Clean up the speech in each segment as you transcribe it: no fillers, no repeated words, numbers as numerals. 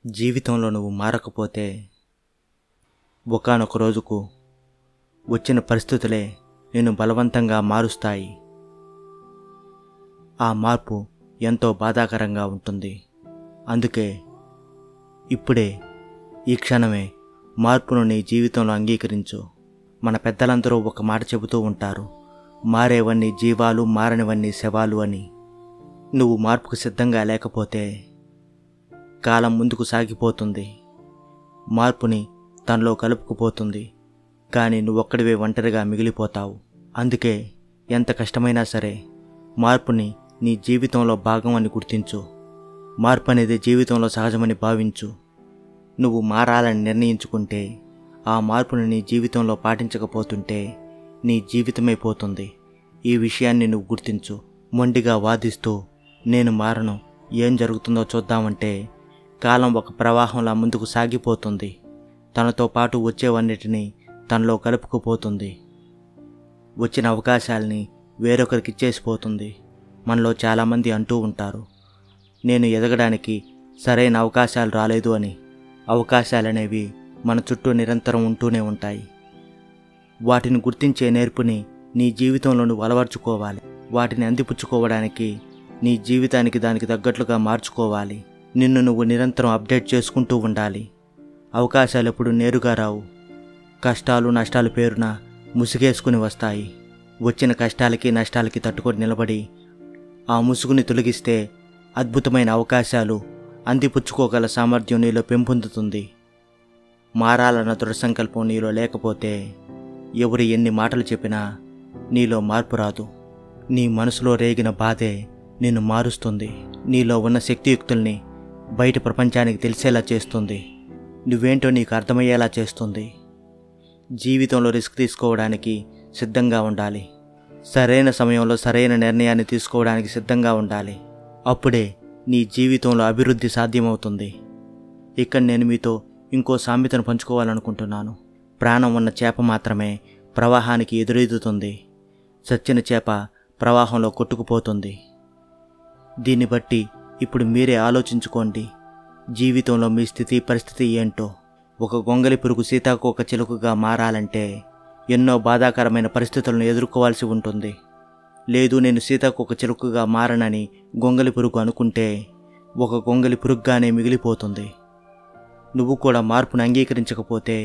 జీవితంలో నువ్వు మారకపోతే ఒకానొక రోజుకు వచ్చిన పరిస్థితులే నిన్ను బలవంతంగా మారుస్తాయి. ఆ మార్పు ఎంతో బాధాకరంగా ఉంటుంది. అందుకే ఇప్పుడే ఈ క్షణమే మార్పును నీ జీవితంలో అంగీకరించు. మన పెద్దలందరూ ఒక మాట చెబుతూ ఉంటారు, మారేవన్నీ జీవాలు, మారనివన్నీ శవాలు అని. నువ్వు మార్పుకు సిద్ధంగా లేకపోతే కాలం ముందుకు సాగిపోతుంది, మార్పుని తనలో కలుపుకుపోతుంది. కానీ నువ్వొక్కడివే ఒంటరిగా మిగిలిపోతావు. అందుకే ఎంత కష్టమైనా సరే మార్పుని నీ జీవితంలో భాగం అని గుర్తించు. మార్పు అనేది జీవితంలో సహజమని భావించు. నువ్వు మారాలని నిర్ణయించుకుంటే ఆ మార్పుని నీ జీవితంలో పాటించకపోతుంటే నీ జీవితమే పోతుంది. ఈ విషయాన్ని నువ్వు గుర్తించు. మొండిగా వాదిస్తూ నేను మారను, ఏం జరుగుతుందో చూద్దామంటే కాలం ఒక ప్రవాహంలా ముందుకు సాగిపోతుంది. తనతో పాటు వచ్చేవన్నిటినీ తనలో కలుపుకుపోతుంది. వచ్చిన అవకాశాలని వేరొకరికి ఇచ్చేసిపోతుంది. మనలో చాలామంది అంటూ ఉంటారు, నేను ఎదగడానికి సరైన అవకాశాలు రాలేదు అని. అవకాశాలనేవి మన చుట్టూ నిరంతరం ఉంటూనే ఉంటాయి. వాటిని గుర్తించే నేర్పుని నీ జీవితంలో నువ్వు అలవర్చుకోవాలి. వాటిని అందిపుచ్చుకోవడానికి నీ జీవితానికి దానికి తగ్గట్లుగా మార్చుకోవాలి. నిన్ను నువ్వు నిరంతరం అప్డేట్ చేసుకుంటూ ఉండాలి. అవకాశాలు ఎప్పుడు నేరుగా రావు. కష్టాలు నష్టాలు పేరున ముసుగేసుకుని వస్తాయి. వచ్చిన కష్టాలకి నష్టాలకి తట్టుకొని నిలబడి ఆ ముసుగుని తొలగిస్తే అద్భుతమైన అవకాశాలు అందిపుచ్చుకోగల సామర్థ్యం నీలో పెంపొందుతుంది. మారాలన్న దృఢ సంకల్పం నీలో లేకపోతే ఎవరు ఎన్ని మాటలు చెప్పినా నీలో మార్పు రాదు. నీ మనసులో రేగిన బాధే నిన్ను మారుస్తుంది. నీలో ఉన్న శక్తియుక్తుల్ని బయట ప్రపంచానికి తెలిసేలా చేస్తుంది. నువ్వేంటో నీకు అర్థమయ్యేలా చేస్తుంది. జీవితంలో రిస్క్ తీసుకోవడానికి సిద్ధంగా ఉండాలి. సరైన సమయంలో సరైన నిర్ణయాన్ని తీసుకోవడానికి సిద్ధంగా ఉండాలి. అప్పుడే నీ జీవితంలో అభివృద్ధి సాధ్యమవుతుంది. ఇక్కడ నేను మీతో ఇంకో సామెతను పంచుకోవాలనుకుంటున్నాను. ప్రాణం ఉన్న చేప మాత్రమే ప్రవాహానికి ఎదురెదుతుంది. చచ్చిన చేప ప్రవాహంలో కొట్టుకుపోతుంది. దీన్ని బట్టి ఇప్పుడు మీరే ఆలోచించుకోండి. జీవితంలో మీ స్థితి పరిస్థితి ఏంటో. ఒక గొంగలి పురుగు సీతాకోక చిలుకగా మారాలంటే ఎన్నో బాధాకరమైన పరిస్థితులను ఎదుర్కోవాల్సి ఉంటుంది. లేదు నేను సీతాకోక చిలుకగా మారనని గొంగలి పురుగు అనుకుంటే ఒక గొంగలి పురుగుగానే మిగిలిపోతుంది. నువ్వు కూడా మార్పును అంగీకరించకపోతే,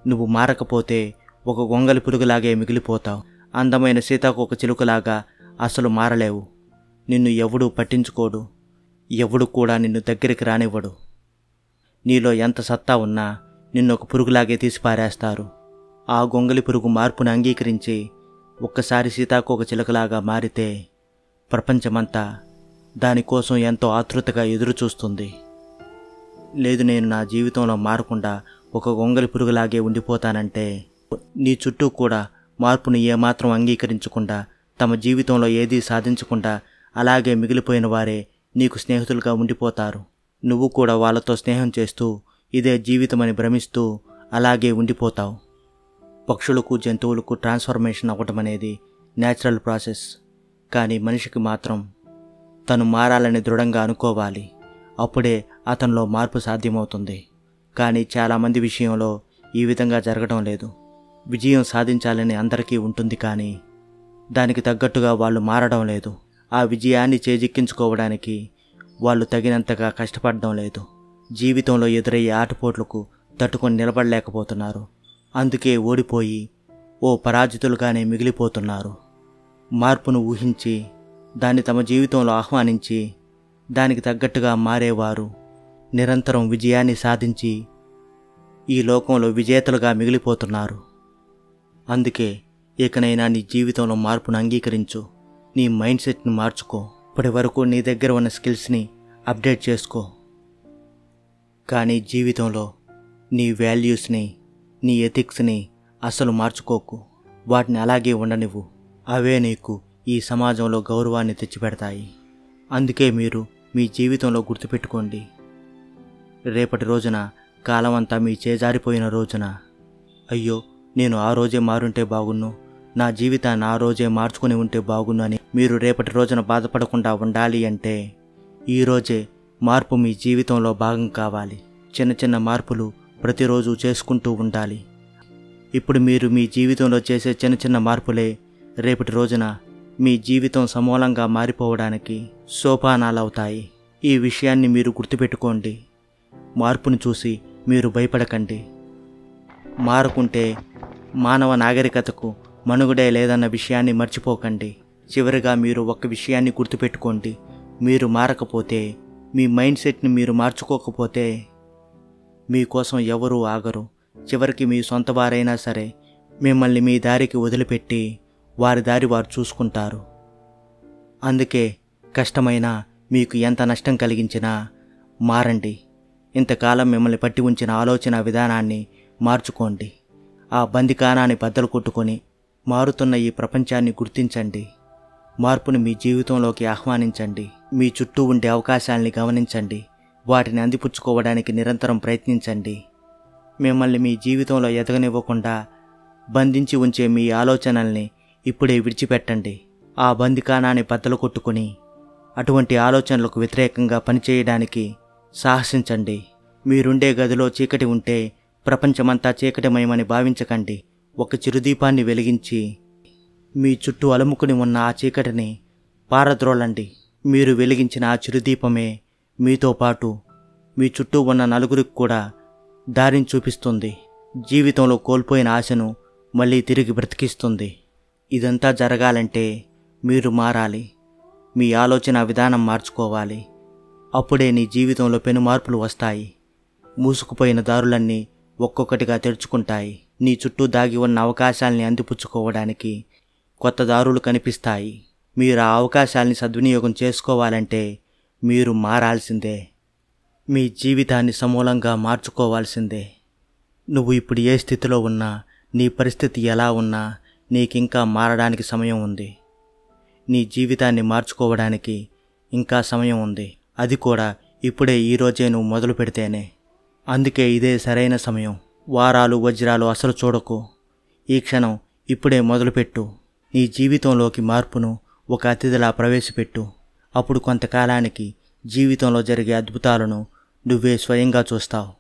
నువ్వు మారకపోతే ఒక గొంగలి పురుగులాగే మిగిలిపోతావు. అందమైన సీతాకోక చిలుకలాగా అసలు మారలేవు. నిన్ను ఎవడూ పట్టించుకోడు. ఎవడు కూడా నిన్ను దగ్గరికి రానివ్వడు. నీలో ఎంత సత్తా ఉన్నా నిన్ను ఒక పురుగులాగే తీసిపారేస్తారు. ఆ గొంగలి పురుగు మార్పును అంగీకరించి ఒక్కసారి సీతాకోక చిలుకలాగా మారితే ప్రపంచమంతా దానికోసం ఎంతో ఆతృతగా ఎదురుచూస్తుంది. లేదు నేను నా జీవితంలో మారకుండా ఒక గొంగలి పురుగులాగే ఉండిపోతానంటే నీ చుట్టూ కూడా మార్పును ఏమాత్రం అంగీకరించకుండా, తమ జీవితంలో ఏదీ సాధించకుండా అలాగే మిగిలిపోయిన వారే నీకు స్నేహితులుగా ఉండిపోతారు. నువ్వు కూడా వాళ్ళతో స్నేహం చేస్తూ ఇదే జీవితమని భ్రమిస్తూ అలాగే ఉండిపోతావు. పక్షులకు జంతువులకు ట్రాన్స్ఫర్మేషన్ అవ్వటం అనేది న్యాచురల్ ప్రాసెస్. కానీ మనిషికి మాత్రం తను మారాలని దృఢంగా అనుకోవాలి. అప్పుడే అతనిలో మార్పు సాధ్యమవుతుంది. కానీ చాలామంది విషయంలో ఈ విధంగా జరగడం లేదు. విజయం సాధించాలని అందరికీ ఉంటుంది, కానీ దానికి తగ్గట్టుగా వాళ్ళు మారడం లేదు. ఆ విజయాన్ని చేజిక్కించుకోవడానికి వాళ్ళు తగినంతగా కష్టపడడం లేదు. జీవితంలో ఎదురయ్యే ఆటపోట్లకు తట్టుకొని నిలబడలేకపోతున్నారు. అందుకే ఓడిపోయి ఓ పరాజితులుగానే మిగిలిపోతున్నారు. మార్పును ఊహించి దాన్ని తమ జీవితంలో ఆహ్వానించి దానికి తగ్గట్టుగా మారేవారు నిరంతరం విజయాన్ని సాధించి ఈ లోకంలో విజేతలుగా మిగిలిపోతున్నారు. అందుకే ఇకనైనా నీ జీవితంలో మార్పును అంగీకరించు. నీ మైండ్ సెట్ని మార్చుకో. ఇప్పటి వరకు నీ దగ్గర ఉన్న స్కిల్స్ని అప్డేట్ చేసుకో. కానీ జీవితంలో నీ వాల్యూస్ని, నీ ఎథిక్స్ని అస్సలు మార్చుకోకు. వాటిని అలాగే ఉండనివ్వు. అవే నీకు ఈ సమాజంలో గౌరవాన్ని తెచ్చిపెడతాయి. అందుకే మీరు మీ జీవితంలో గుర్తుపెట్టుకోండి, రేపటి రోజున కాలమంతా మీ చేజారిపోయిన రోజున అయ్యో నేను ఆ రోజే మారుంటే బాగున్ను, నా జీవితాన్ని ఆ రోజే మార్చుకుని ఉంటే బాగున్ను అని మీరు రేపటి రోజున బాధపడకుండా ఉండాలి అంటే ఈరోజే మార్పు మీ జీవితంలో భాగం కావాలి. చిన్న చిన్న మార్పులు ప్రతిరోజు చేసుకుంటూ ఉండాలి. ఇప్పుడు మీరు మీ జీవితంలో చేసే చిన్న చిన్న మార్పులే రేపటి రోజున మీ జీవితం సమూలంగా మారిపోవడానికి సోపానాలవుతాయి. ఈ విషయాన్ని మీరు గుర్తుపెట్టుకోండి. మార్పును చూసి మీరు భయపడకండి. మారకుంటే మానవ నాగరికతకు మనుగడే లేదన్న విషయాన్ని మర్చిపోకండి. చివరిగా మీరు ఒక్క విషయాన్ని గుర్తుపెట్టుకోండి. మీరు మారకపోతే, మీ మైండ్ సెట్ని మీరు మార్చుకోకపోతే మీకోసం ఎవరూ ఆగరు. చివరికి మీ సొంత వారైనా సరే మిమ్మల్ని మీ దారికి వదిలిపెట్టి వారి దారి వారు చూసుకుంటారు. అందుకే కష్టమైనా, మీకు ఎంత నష్టం కలిగించినా మారండి. ఇంతకాలం మిమ్మల్ని పట్టి ఉంచిన ఆలోచన విధానాన్ని మార్చుకోండి. ఆ బందికానాన్ని బద్దలు కొట్టుకొని మారుతున్న ఈ ప్రపంచాన్ని గుర్తించండి. మార్పును మీ జీవితంలోకి ఆహ్వానించండి. మీ చుట్టూ ఉండే అవకాశాలని గమనించండి. వాటిని అందిపుచ్చుకోవడానికి నిరంతరం ప్రయత్నించండి. మిమ్మల్ని మీ జీవితంలో ఎదగనివ్వకుండా బంధించి ఉంచే మీ ఆలోచనల్ని ఇప్పుడే విడిచిపెట్టండి. ఆ బందికానాన్ని బద్దలు కొట్టుకొని అటువంటి ఆలోచనలకు వ్యతిరేకంగా పనిచేయడానికి సాహసించండి. మీరుండే గదిలో చీకటి ఉంటే ప్రపంచమంతా చీకటిమయమని భావించకండి. ఒక చిరుదీపాన్ని వెలిగించి మీ చుట్టూ అలుముకుని ఉన్న ఆ చీకటిని పారద్రోలండి. మీరు వెలిగించిన ఆ చిరుదీపమే మీతో పాటు మీ చుట్టూ ఉన్న నలుగురికి కూడా దారిని చూపిస్తుంది. జీవితంలో కోల్పోయిన ఆశను మళ్ళీ తిరిగి బ్రతికిస్తుంది. ఇదంతా జరగాలంటే మీరు మారాలి. మీ ఆలోచన విధానం మార్చుకోవాలి. అప్పుడే నీ జీవితంలో పెను మార్పులు వస్తాయి. మూసుకుపోయిన దారులన్నీ ఒక్కొక్కటిగా తెరుచుకుంటాయి. నీ చుట్టూ దాగి ఉన్న అవకాశాల్ని అందిపుచ్చుకోవడానికి కొత్త దారులు కనిపిస్తాయి. మీరు ఆ అవకాశాల్ని సద్వినియోగం చేసుకోవాలంటే మీరు మారాల్సిందే. మీ జీవితాన్ని సమూలంగా మార్చుకోవాల్సిందే. నువ్వు ఇప్పుడు ఏ స్థితిలో ఉన్నా, నీ పరిస్థితి ఎలా ఉన్నా, నీకింకా మారడానికి సమయం ఉంది. నీ జీవితాన్ని మార్చుకోవడానికి ఇంకా సమయం ఉంది. అది కూడా ఇప్పుడే, ఈరోజే నువ్వు మొదలు పెడితేనే. అందుకే ఇదే సరైన సమయం. వారాలు వజ్రాలు అసలు చూడకు. ఈ క్షణం ఇప్పుడే మొదలుపెట్టు. నీ జీవితంలోకి మార్పును ఒక అతిథిలా ప్రవేశపెట్టు. అప్పుడు కొంతకాలానికి జీవితంలో జరిగే అద్భుతాలను నువ్వే స్వయంగా చూస్తావు.